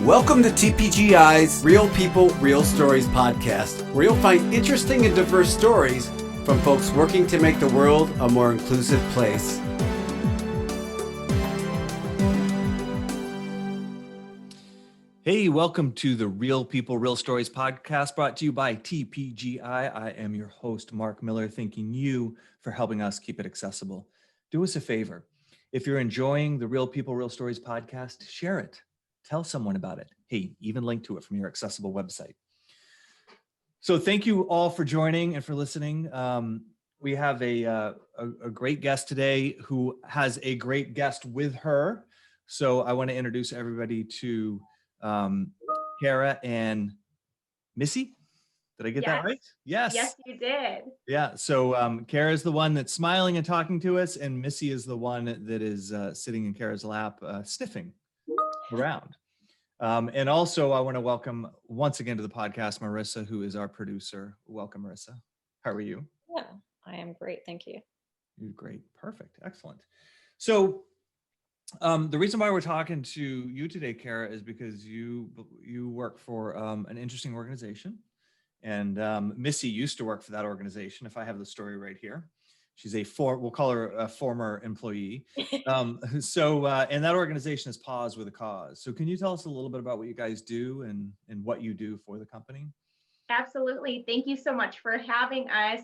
Welcome to TPGI's Real People, Real Stories podcast, where you'll find interesting and diverse stories from folks working to make the world a more inclusive place. Hey, welcome to the Real People, Real Stories podcast, brought to you by TPGI. I am your host, Mark Miller, thanking you for helping us keep it accessible. Do us a favor. If you're enjoying the Real People, Real Stories podcast, share it. Tell someone about it. Hey, even link to it from your accessible website. So thank you all for joining and for listening. We have a great guest today who has a great guest with her. So I want to introduce everybody to Cara and Missy. Did I get that right? Yes. Yes, you did. Yeah. So Cara is the one that's smiling and talking to us, and Missy is the one that is sitting in Cara's lap, sniffing around. And also, I want to welcome once again to the podcast, Marissa, who is our producer. Welcome, Marissa. How are you? Yeah, I am great. Thank you. You're great. Perfect. Excellent. So the reason why we're talking to you today, Cara, is because you work for an interesting organization. And Missy used to work for that organization, if I have the story right here. She's we'll call her a former employee. And that organization is Paws With A Cause. So can you tell us a little bit about what you guys do and what you do for the company? Absolutely. Thank you so much for having us.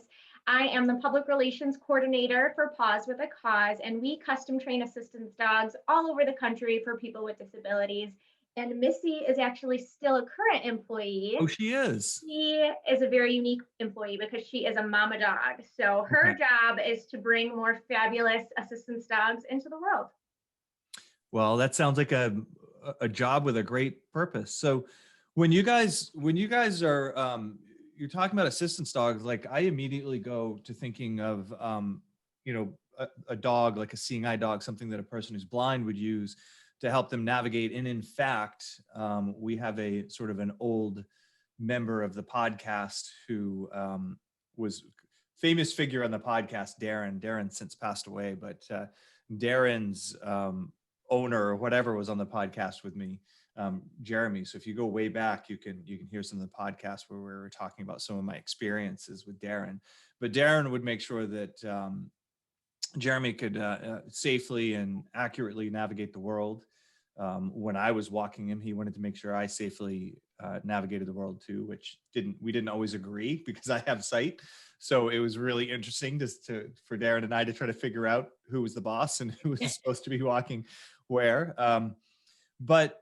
I am the public relations coordinator for Paws With A Cause, and we custom train assistance dogs all over the country for people with disabilities. And Missy is actually still a current employee. Oh, she is. She is a very unique employee because she is a mama dog. So her job is to bring more fabulous assistance dogs into the world. Well, that sounds like a job with a great purpose. So when you guys are you're talking about assistance dogs, like I immediately go to thinking of a dog, like a seeing eye dog, something that a person who's blind would use to help them navigate. And in fact, we have a sort of an old member of the podcast who was famous figure on the podcast, Darren. Darren since passed away, but Darren's owner or whatever was on the podcast with me, Jeremy. So if you go way back, you can hear some of the podcasts where we were talking about some of my experiences with Darren. But Darren would make sure that Jeremy could safely and accurately navigate the world. When I was walking him, he wanted to make sure I safely navigated the world too, which we didn't always agree because I have sight. So it was really interesting for Darren and I to try to figure out who was the boss and who was supposed to be walking where. But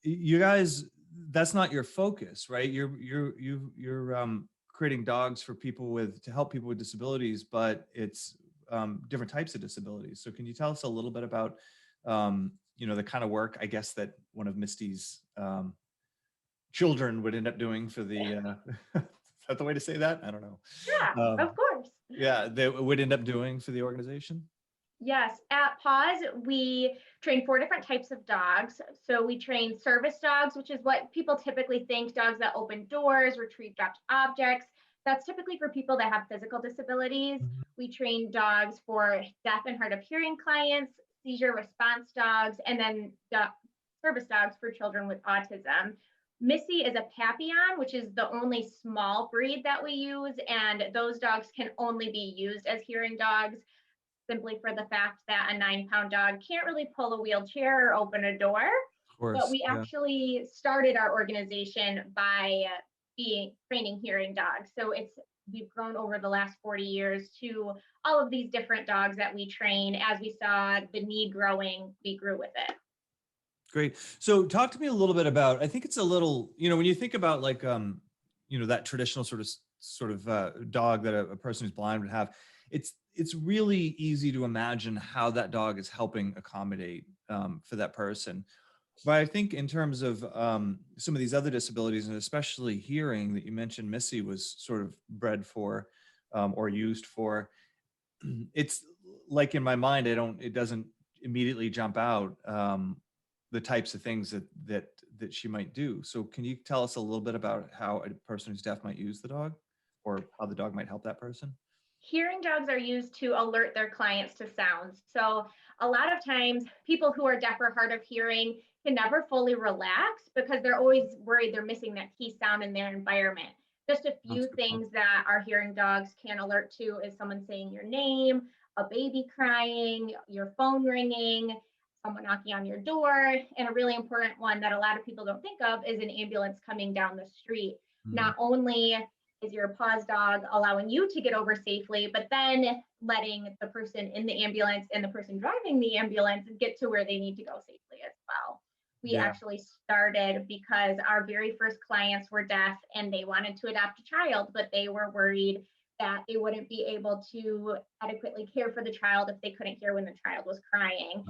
you guys, that's not your focus, right? You're creating dogs for to help people with disabilities, but it's different types of disabilities. So can you tell us a little bit about the kind of work, I guess, that one of Misty's children would end up doing for the is that the way to say that? I don't know. Yeah, of course. Yeah, they would end up doing for the organization? Yes, at Paws, we train 4 different types of dogs. So we train service dogs, which is what people typically think, dogs that open doors, retrieve dropped objects. That's typically for people that have physical disabilities. Mm-hmm. We train dogs for deaf and hard of hearing clients, seizure response dogs, and then service dogs for children with autism. Missy is a Papillon, which is the only small breed that we use, and those dogs can only be used as hearing dogs, simply for the fact that a 9-pound dog can't really pull a wheelchair or open a door. Of course, but we actually started our organization by training hearing dogs. So we've grown over the last 40 years to all of these different dogs that we train. As we saw the need growing, we grew with it. Great. So talk to me a little bit about, I think it's a little, when you think about like, that traditional sort of dog that a person who's blind would have, it's really easy to imagine how that dog is helping accommodate for that person. But I think in terms of some of these other disabilities, and especially hearing that you mentioned Missy was sort of bred for or used for, it's like in my mind, it doesn't immediately jump out the types of things that she might do. So can you tell us a little bit about how a person who's deaf might use the dog, or how the dog might help that person? Hearing dogs are used to alert their clients to sounds. So a lot of times people who are deaf or hard of hearing can never fully relax because they're always worried they're missing that key sound in their environment. Just a few things that our hearing dogs can alert to is someone saying your name, a baby crying, your phone ringing, someone knocking on your door, and a really important one that a lot of people don't think of is an ambulance coming down the street. Not only is your Paws dog allowing you to get over safely, but then letting the person in the ambulance and the person driving the ambulance get to where they need to go safely as well. We actually started because our very first clients were deaf and they wanted to adopt a child, but they were worried that they wouldn't be able to adequately care for the child if they couldn't hear when the child was crying.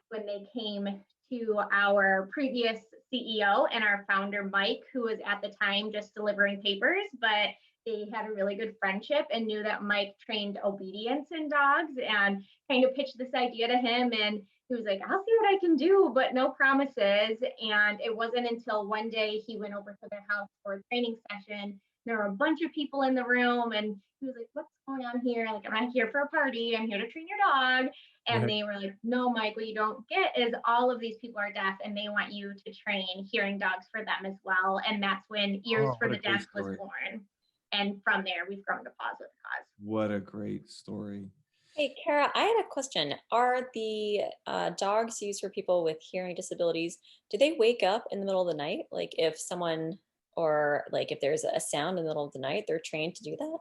When they came to our previous CEO and our founder, Mike, who was at the time just delivering papers, but they had a really good friendship and knew that Mike trained obedience in dogs and kind of pitched this idea to him. And he was like, I'll see what I can do, but no promises. And it wasn't until one day he went over to their house for a training session. There were a bunch of people in the room and he was like, what's going on here? Like, I'm not here for a party. I'm here to train your dog. And they were like, no, Mike, what you don't get is all of these people are deaf and they want you to train hearing dogs for them as well. And that's when Ears for the Deaf was born. And from there, we've grown to Paws With A Cause. What a great story. Hey, Cara, I had a question. Are the dogs used for people with hearing disabilities, do they wake up in the middle of the night? Like if someone, or like if there's a sound in the middle of the night, they're trained to do that?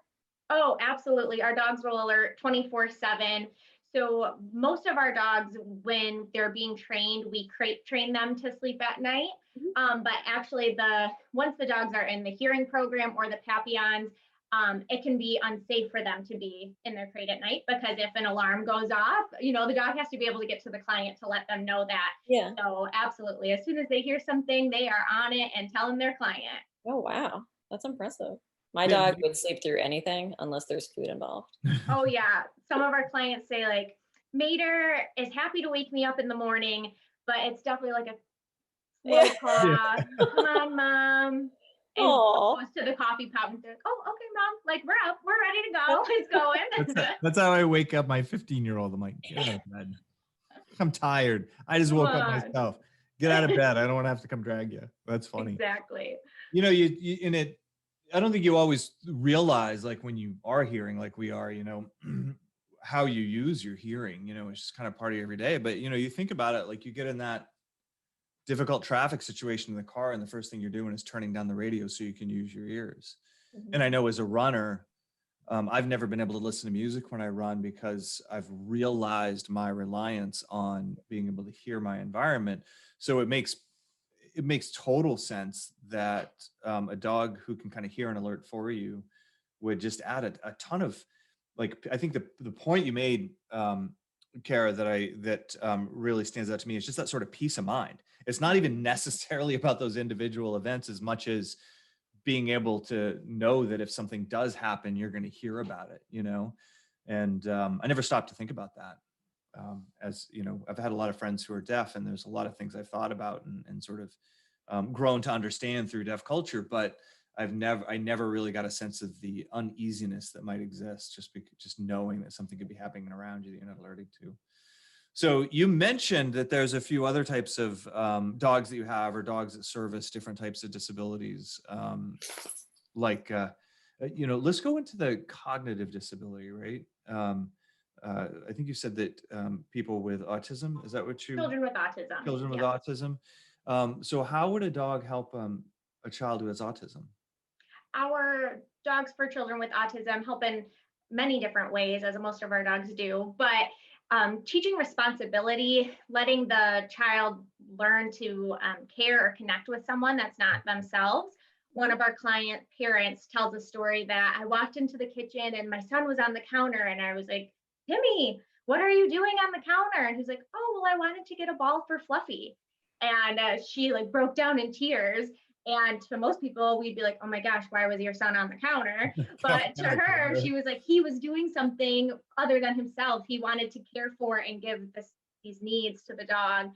Oh, absolutely. Our dogs will alert 24/7. So most of our dogs, when they're being trained, we train them to sleep at night. But actually, once the dogs are in the hearing program or the Papillons, it can be unsafe for them to be in their crate at night because if an alarm goes off, the dog has to be able to get to the client to let them know that. Yeah. So absolutely, as soon as they hear something, they are on it and telling their client. Oh, wow. That's impressive. My dog would sleep through anything unless there's food involved. Oh yeah. Some of our clients say like, Mater is happy to wake me up in the morning, but it's definitely like a slow call. Come on, Mom. And goes to the coffee pot and says, oh, okay, Mom, like we're up, we're ready to go. It's going. That's how I wake up my 15-year-old. I'm like, get out of bed. I'm tired. I just woke up myself. Get out of bed. I don't want to have to come drag you. That's funny. Exactly. You in it, I don't think you always realize, like when you are hearing like we are, how you use your hearing, it's just kind of part of your every day. But, you think about it, like you get in that difficult traffic situation in the car and the first thing you're doing is turning down the radio so you can use your ears. And I know as a runner, I've never been able to listen to music when I run because I've realized my reliance on being able to hear my environment. So it makes total sense that a dog who can kind of hear an alert for you would just add a ton of, like, I think the point you made, Cara, that really stands out to me is just that sort of peace of mind. It's not even necessarily about those individual events as much as being able to know that if something does happen, you're going to hear about it, and I never stopped to think about that. As I've had a lot of friends who are deaf and there's a lot of things I've thought about and sort of grown to understand through deaf culture, but I never really got a sense of the uneasiness that might exist just knowing that something could be happening around you that you're not alerted to. So you mentioned that there's a few other types of dogs that you have, or dogs that service different types of disabilities. Let's go into the cognitive disability, right? I think you said that people with autism, is that what you? Children with autism. Children with autism. So how would a dog help a child who has autism? Our dogs for children with autism help in many different ways, as most of our dogs do, but teaching responsibility, letting the child learn to care or connect with someone that's not themselves. One of our client parents tells a story that I walked into the kitchen and my son was on the counter and I was like, Timmy, what are you doing on the counter? And he's like, oh, well, I wanted to get a ball for Fluffy. And she like broke down in tears. And to most people, we'd be like, oh my gosh, why was your son on the counter? But to her, she was like, he was doing something other than himself. He wanted to care for and give these needs to the dog.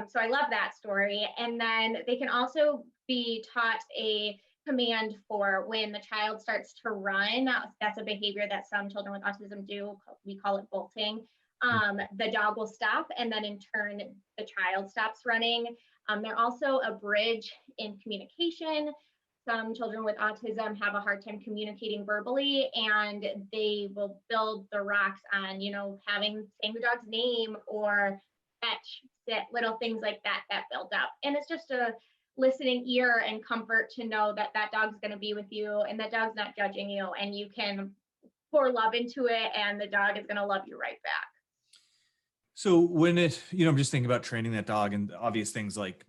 So I love that story. And then they can also be taught a command for when the child starts to run. That's a behavior that some children with autism do. We call it bolting. The dog will stop, and then in turn, the child stops running. They're also a bridge in communication. Some children with autism have a hard time communicating verbally, and they will build the rocks on, saying the dog's name or fetch, sit, little things like that that build up. And it's just a listening ear and comfort to know that that dog's going to be with you and that dog's not judging you, and you can pour love into it and the dog is going to love you right back. So when I'm just thinking about training that dog and obvious things like,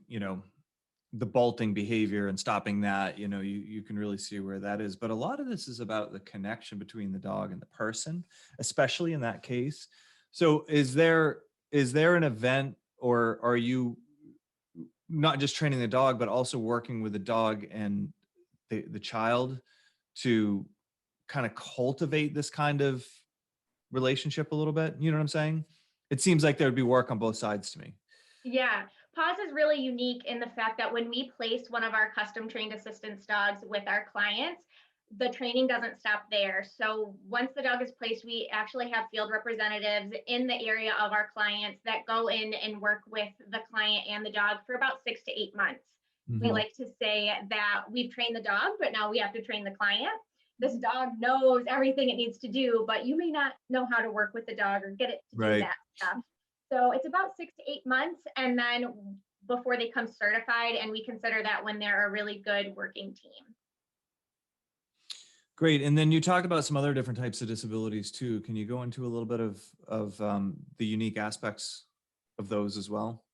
the bolting behavior and stopping that, you can really see where that is. But a lot of this is about the connection between the dog and the person, especially in that case. So is there an event, or are you not just training the dog, but also working with the dog and the child to kind of cultivate this kind of relationship a little bit? You know what I'm saying? It seems like there would be work on both sides to me. Yeah, Paws is really unique in the fact that when we place one of our custom trained assistance dogs with our clients, the training doesn't stop there. So once the dog is placed, we actually have field representatives in the area of our clients that go in and work with the client and the dog for about 6 to 8 months. Mm-hmm. We like to say that we've trained the dog, but now we have to train the client. This dog knows everything it needs to do, but you may not know how to work with the dog or get it to do that stuff. So it's about 6 to 8 months, and then before they come certified, and we consider that when they're a really good working team. Great. And then you talked about some other different types of disabilities too. Can you go into a little bit of the unique aspects of those as well?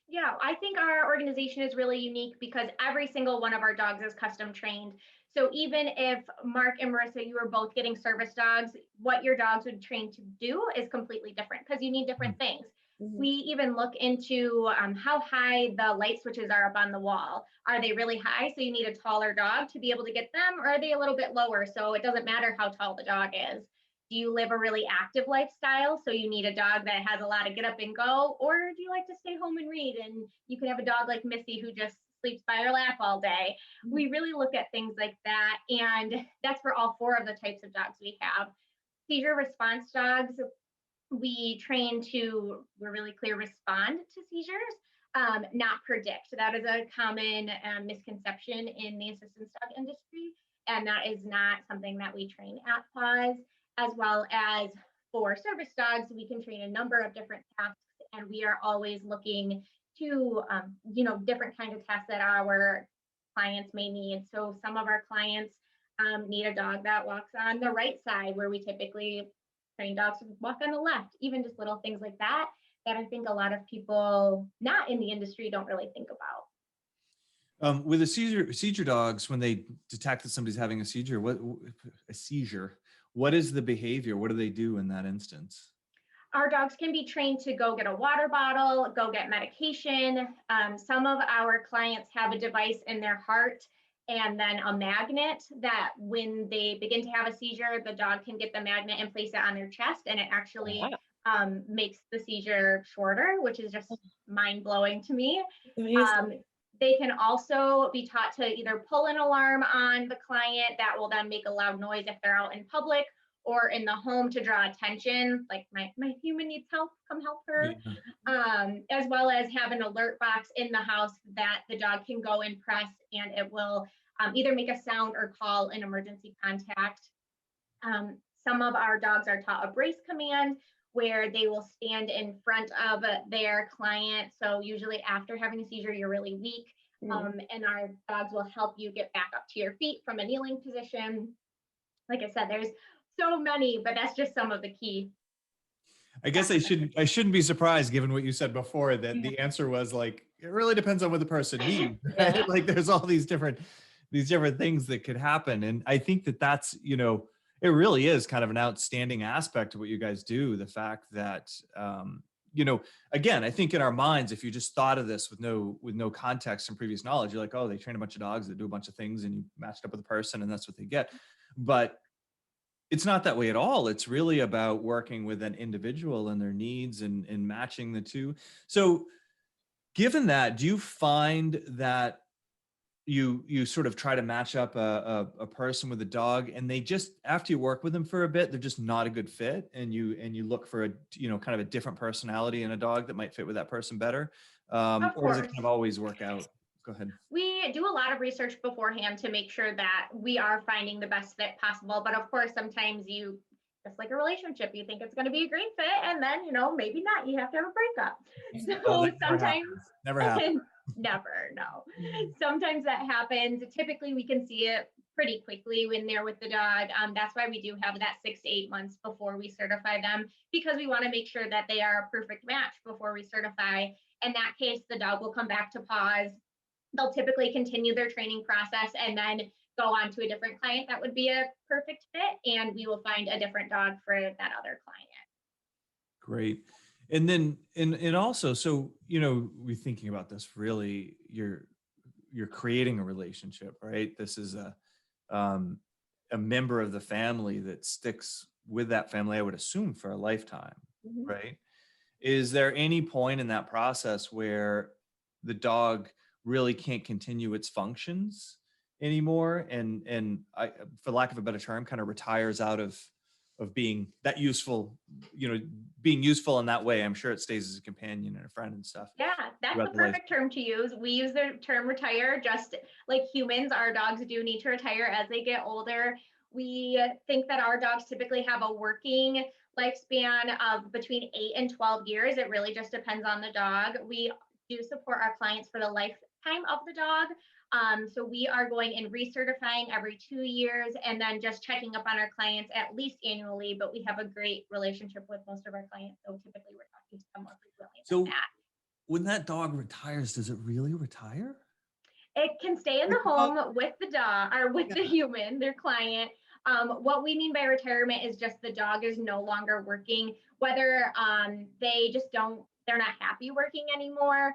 Yeah, I think our organization is really unique because every single one of our dogs is custom trained. So even if Mark and Marissa, you are both getting service dogs, what your dogs would train to do is completely different because you need different things. Mhm. We even look into how high the light switches are up on the wall. Are they really high, so you need a taller dog to be able to get them, or are they a little bit lower, so it doesn't matter how tall the dog is? Do you live a really active lifestyle, so you need a dog that has a lot of get up and go, or do you like to stay home and read and you can have a dog like Missy who just sleeps by her lap all day? We really look at things like that, and that's for all 4 of the types of dogs we have. Seizure response dogs, we train to, we're really clear, respond to seizures, not predict. That is a common misconception in the assistance dog industry, and that is not something that we train at Paws. As well as for service dogs, we can train a number of different tasks, and we are always looking to, different kinds of tasks that our clients may need. So some of our clients need a dog that walks on the right side, where we typically train dogs to walk on the left, even just little things like that, that I think a lot of people not in the industry don't really think about. With the seizure dogs, when they detect that somebody's having a seizure, what is the behavior? What do they do in that instance? Our dogs can be trained to go get a water bottle, go get medication. Some of our clients have a device in their heart and then a magnet that when they begin to have a seizure, the dog can get the magnet and place it on their chest, and it actually makes the seizure shorter, which is just mind-blowing to me. They can also be taught to either pull an alarm on the client that will then make a loud noise if they're out in public, or in the home to draw attention, like my human needs help, come help her. As well as have an alert box in the house that the dog can go and press, and it will either make a sound or call an emergency contact. Some of our dogs are taught a brace command, where they will stand in front of their client. So usually after having a seizure, you're really weak, and our dogs will help you get back up to your feet from a kneeling position. Like I said, there's so many, but that's just some of the key. I guess I shouldn't be surprised, given what you said before, that the answer was like, it really depends on what the person needs. Right? Like there's all these different things that could happen. And I think that's, it really is kind of an outstanding aspect of what you guys do. The fact that, again, I think in our minds, if you just thought of this with no context and previous knowledge, you're like, oh, they train a bunch of dogs that do a bunch of things and you match it up with a person and that's what they get. But it's not that way at all. It's really about working with an individual and their needs and matching the two. So given that, do you find that you sort of try to match up a person with a dog, and they just, after you work with them for a bit, they're just not a good fit, and you look for a kind of a different personality in a dog that might fit with that person better? Of or does it course. kind of always work out? Go ahead. We do a lot of research beforehand to make sure that we are finding the best fit possible. But of course, sometimes you, just like a relationship, you think it's going to be a great fit, and then, maybe not. You have to have a breakup. Oh, So that never sometimes, happens. Never happens. never, no. Sometimes that happens. Typically, we can see it pretty quickly when they're with the dog. That's why we do have that 6 to 8 months before we certify them, because we want to make sure that they are a perfect match before we certify. In that case, the dog will come back to Paws. They'll typically continue their training process and then go on to a different client that would be a perfect fit, and we will find a different dog for that other client. Great. And then, and also, so, we're thinking about this, really, you're creating a relationship, right? This is a member of the family that sticks with that family, I would assume, for a lifetime, right? Is there any point in that process where the dog really can't continue its functions anymore, and I, for lack of a better term, kind of retires out of being that useful, being useful in that way? I'm sure it stays as a companion and a friend and stuff. Yeah, that's the perfect term to use. We use the term retire. Just like humans, our dogs do need to retire as they get older. We think that our dogs typically have a working lifespan of between 8 and 12 years. It really just depends on the dog. We do support our clients for the lifetime of the dog. So we are going and recertifying every 2 years, and then just checking up on our clients at least annually. But we have a great relationship with most of our clients, so typically we're talking to them more frequently than that. When that dog retires, does it really retire? It can stay in the home with the dog or with the human, their client. What we mean by retirement is just the dog is no longer working, whether they just they're not happy working anymore,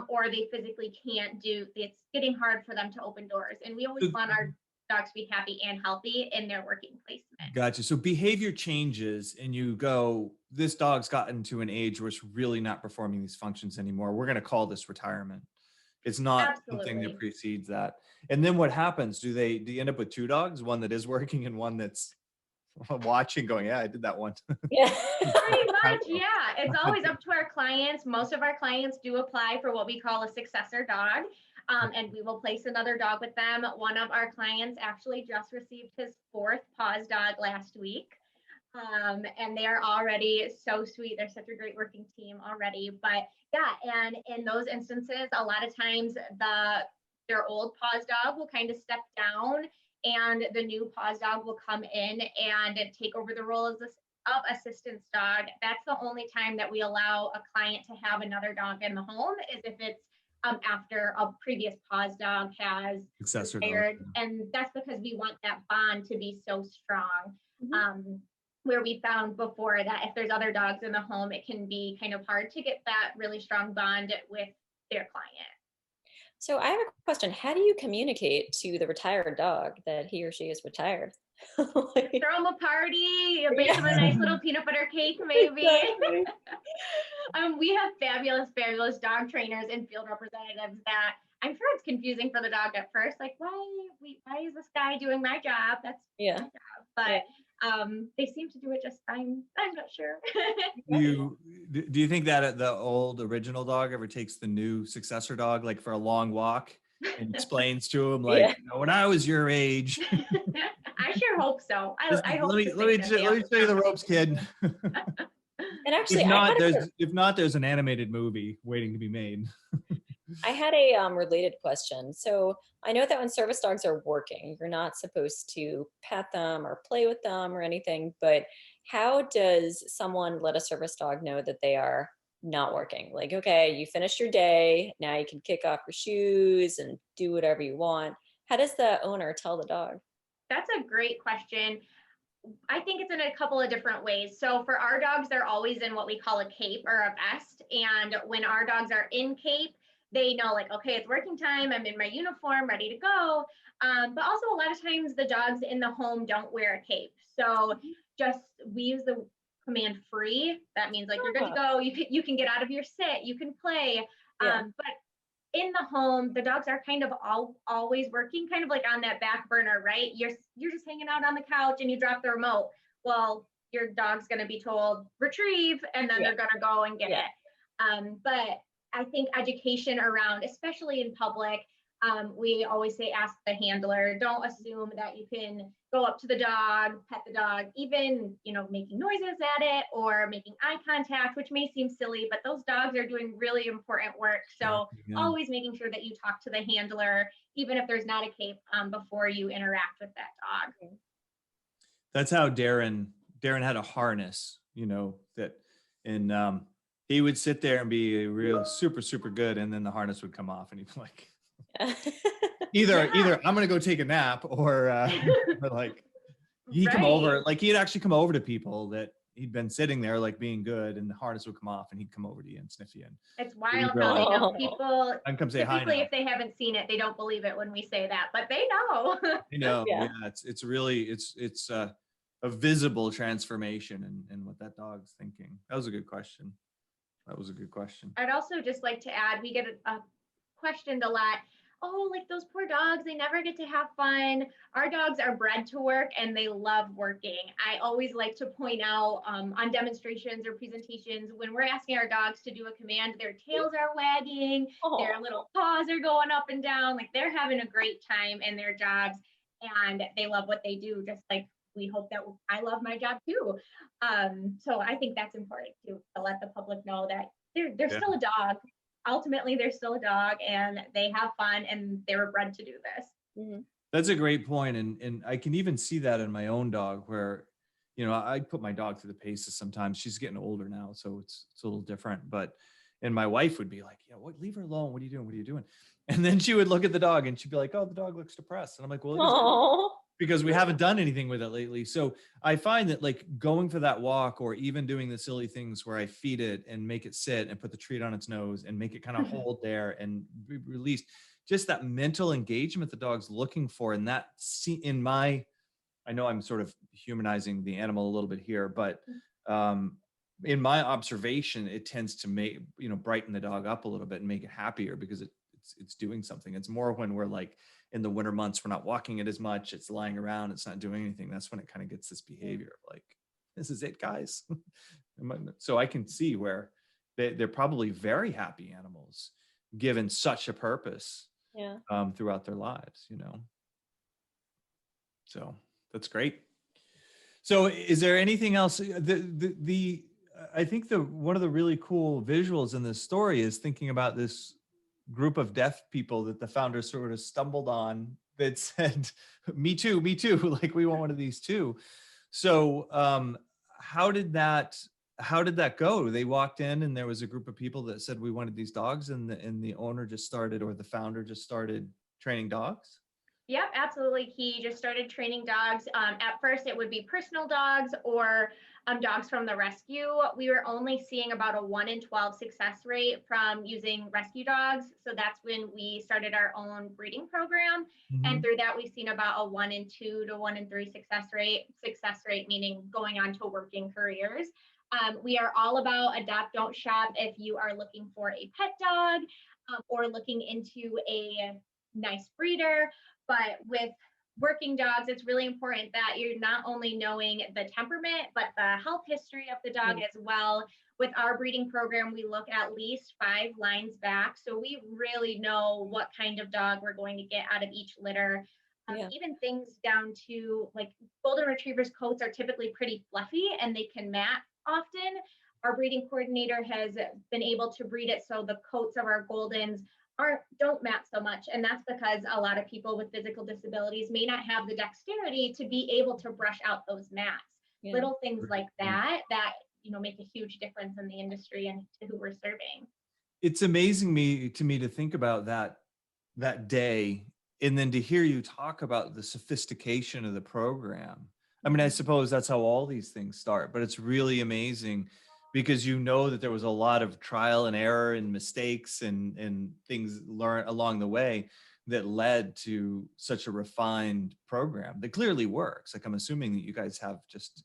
or they physically can't it's getting hard for them to open doors. And we always want our dogs to be happy and healthy in their working placement. Gotcha. So behavior changes and you go, this dog's gotten to an age where it's really not performing these functions anymore. We're going to call this retirement. It's not something that precedes that. And then what happens? Do you end up with two dogs, one that is working and one that's watching going, yeah, I did that one. Yeah. Pretty much, yeah. It's always up to our clients. Most of our clients do apply for what we call a successor dog, and we will place another dog with them. One of our clients actually just received his 4th Paws dog last week, and they are already so sweet. They're such a great working team already. But yeah, and in those instances, a lot of times their old Paws dog will kind of step down, and the new Paws dog will come in and take over the role of assistance dog. That's the only time that we allow a client to have another dog in the home, is if it's after a previous Paws dog has retired. And that's because we want that bond to be so strong. Where we found before that if there's other dogs in the home, it can be kind of hard to get that really strong bond with their client. So I have a question. How do you communicate to the retired dog that he or she is retired? Throw them a party, bake them a nice little peanut butter cake, maybe. Exactly. We have fabulous dog trainers and field representatives that I'm sure it's confusing for the dog at first. Like, why is this guy doing my job? That's my job. But they seem to do it just fine. I'm not sure. Do you think that the old original dog ever takes the new successor dog like for a long walk and explains to him like, when I was your age? I sure hope so. I hope. Let me show you the ropes, kid. And actually, if not, there's an animated movie waiting to be made. I had a related question. So I know that when service dogs are working, you're not supposed to pet them or play with them or anything, but how does someone let a service dog know that they are not working? Like, okay, you finished your day, now you can kick off your shoes and do whatever you want. How does the owner tell the dog? That's a great question. I think it's in a couple of different ways. So for our dogs, they're always in what we call a cape or a vest. And when our dogs are in cape, they know like, okay, it's working time. I'm in my uniform, ready to go. But also a lot of times the dogs in the home don't wear a cape. So we use the command free. That means like you're good to go. You can get out of your sit. You can play. But in the home, the dogs are kind of always working, kind of like on that back burner, right? You're just hanging out on the couch and you drop the remote. Well, your dog's going to be told retrieve, and then they're going to go and get it. But I think education around, especially in public, we always say ask the handler. Don't assume that you can go up to the dog, pet the dog, even, making noises at it or making eye contact, which may seem silly, but those dogs are doing really important work. So Yeah. always making sure that you talk to the handler, even if there's not a cape, before you interact with that dog. That's how Darren had a harness, and he would sit there and be real super, super good. And then the harness would come off and he'd be like, either I'm going to go take a nap or like he'd come over, like he'd actually come over to people that he'd been sitting there like being good, and the harness would come off and he'd come over to you and sniff you. And it's wild how people come say hi now. Typically, if they haven't seen it, they don't believe it when we say that, but they know. Yeah. It's really, it's a visible transformation in what that dog's thinking. That was a good question. I'd also just like to add, we get questioned a lot. Oh, like those poor dogs, they never get to have fun. Our dogs are bred to work and they love working. I always like to point out on demonstrations or presentations, when we're asking our dogs to do a command, their tails are wagging, their little paws are going up and down, like they're having a great time in their jobs and they love what they do, just like we hope that I love my job too. So I think that's important to let the public know that they're still a dog. Ultimately, they're still a dog and they have fun and they were bred to do this. Mm-hmm. That's a great point. And I can even see that in my own dog where, I put my dog through the paces sometimes. She's getting older now, so it's a little different. And my wife would be like, leave her alone. What are you doing? And then she would look at the dog and she'd be like, oh, the dog looks depressed. And I'm like, well, because we haven't done anything with it lately. So I find that like going for that walk or even doing the silly things where I feed it and make it sit and put the treat on its nose and make it kind of hold there and be released, just that mental engagement the dog's looking for. And that I know I'm sort of humanizing the animal a little bit here, but in my observation, it tends to make, brighten the dog up a little bit and make it happier because it's doing something. It's more when we're like, in the winter months, we're not walking it as much. It's lying around. It's not doing anything. That's when it kind of gets this behavior of like, this is it, guys. So I can see where they're probably very happy animals given such a purpose throughout their lives, So that's great. So is there anything else? I think one of the really cool visuals in this story is thinking about this group of deaf people that the founder sort of stumbled on that said, me too, like we want one of these too. So how did that go? They walked in and there was a group of people that said we wanted these dogs, and the owner just started, or the founder just started training dogs? Yep, absolutely. He just started training dogs. At first, it would be personal dogs or dogs from the rescue. We were only seeing about a 1 in 12 success rate from using rescue dogs. So that's when we started our own breeding program. Mm-hmm. And through that, we've seen about a 1 in 2 to 1 in 3 success rate, meaning going on to working careers. We are all about adopt, don't shop. If you are looking for a pet dog or looking into a nice breeder, but with working dogs, it's really important that you're not only knowing the temperament, but the health history of the dog as well. With our breeding program, we look at least 5 lines back. So we really know what kind of dog we're going to get out of each litter. Even things down to like golden retrievers' coats are typically pretty fluffy and they can mat often. Our breeding coordinator has been able to breed it so the coats of our Goldens don't mat so much. And that's because a lot of people with physical disabilities may not have the dexterity to be able to brush out those mats. Little things like that make a huge difference in the industry and to who we're serving. It's amazing to me to think about that day, and then to hear you talk about the sophistication of the program. I mean, I suppose that's how all these things start, but it's really amazing because that there was a lot of trial and error and mistakes and things learned along the way that led to such a refined program that clearly works. Like, I'm assuming that you guys have just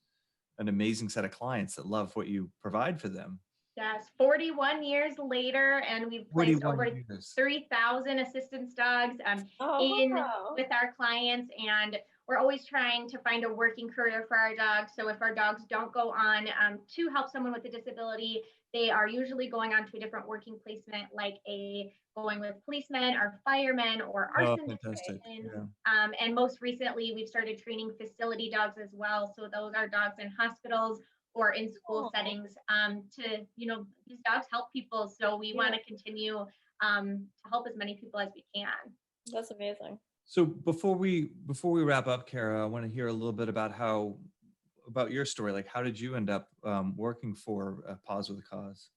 an amazing set of clients that love what you provide for them. Yes, 41 years later, and we've placed over 3,000 assistance dogs with our clients, and we're always trying to find a working career for our dogs. So if our dogs don't go on to help someone with a disability, they are usually going on to a different working placement, like going with policemen or firemen or Oh, arson fantastic. technicians. Yeah. And most recently, we've started training facility dogs as well. So those are dogs in hospitals or in school settings to, these dogs help people. So we want to continue to help as many people as we can. That's amazing. So before we wrap up, Cara, I want to hear a little bit about your story. Like, how did you end up working for Paws With A Cause?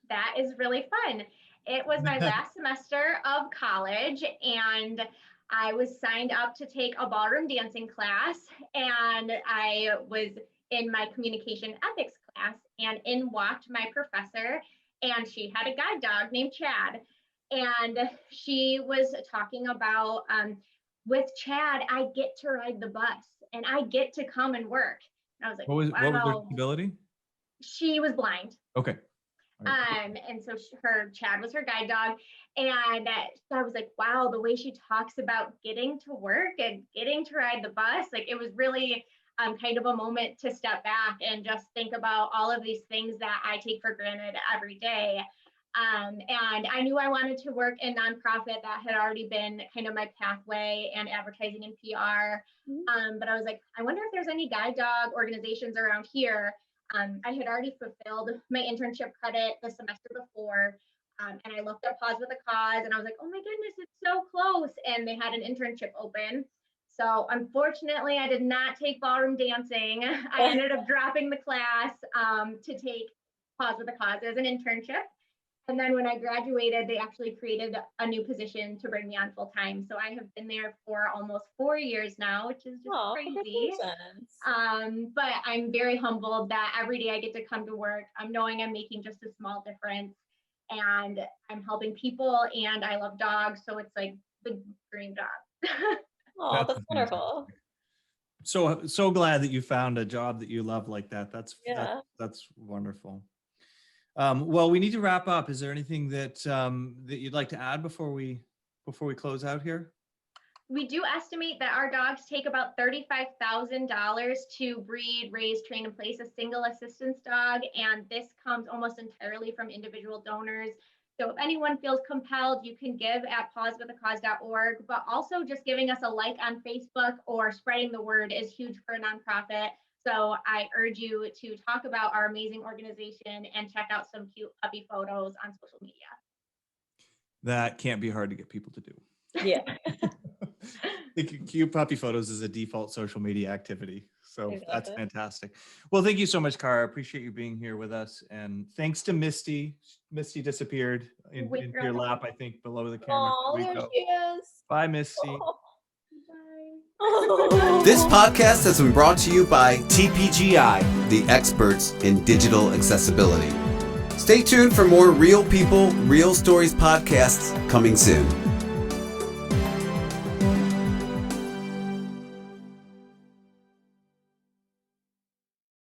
That is really fun. It was my last semester of college, and I was signed up to take a ballroom dancing class, and I was in my communication ethics class, and in walked my professor, and she had a guide dog named Chad, and she was talking about with Chad, I get to ride the bus and I get to come and work. And I was like, What was her wow. disability? She was blind. Okay. Right. And so her Chad was her guide dog. And I was like, wow, the way she talks about getting to work and getting to ride the bus, like it was really kind of a moment to step back and just think about all of these things that I take for granted every day. And I knew I wanted to work in nonprofit. That had already been kind of my pathway, and advertising and PR. But I was like, I wonder if there's any guide dog organizations around here. I had already fulfilled my internship credit the semester before. And I looked up Paws With A Cause, and I was like, oh my goodness, it's so close. And they had an internship open. So unfortunately, I did not take ballroom dancing. I ended up dropping the class to take Paws With A Cause as an internship. And then when I graduated, they actually created a new position to bring me on full time. So I have been there for almost 4 years now, which is just crazy. But I'm very humbled that every day I get to come to work. I'm knowing I'm making just a small difference, and I'm helping people, and I love dogs. So it's like the dream job. Oh, that's wonderful. So glad that you found a job that you love like that. That's wonderful. Well, we need to wrap up. Is there anything that that you'd like to add before we close out here? We do estimate that our dogs take about $35,000 to breed, raise, train, and place a single assistance dog, and this comes almost entirely from individual donors. So if anyone feels compelled, you can give at pawswithacause.org, but also just giving us a like on Facebook or spreading the word is huge for a nonprofit. So I urge you to talk about our amazing organization and check out some cute puppy photos on social media. That can't be hard to get people to do. Yeah. Cute puppy photos is a default social media activity. So That's fantastic. Well, thank you so much, Cara. I appreciate you being here with us. And thanks to Misty. Misty disappeared into your lap, I think, below the camera. Oh, there she is. Bye, Misty. Oh. This podcast has been brought to you by TPGI, the experts in digital accessibility. Stay tuned for more Real People, Real Stories podcasts coming soon.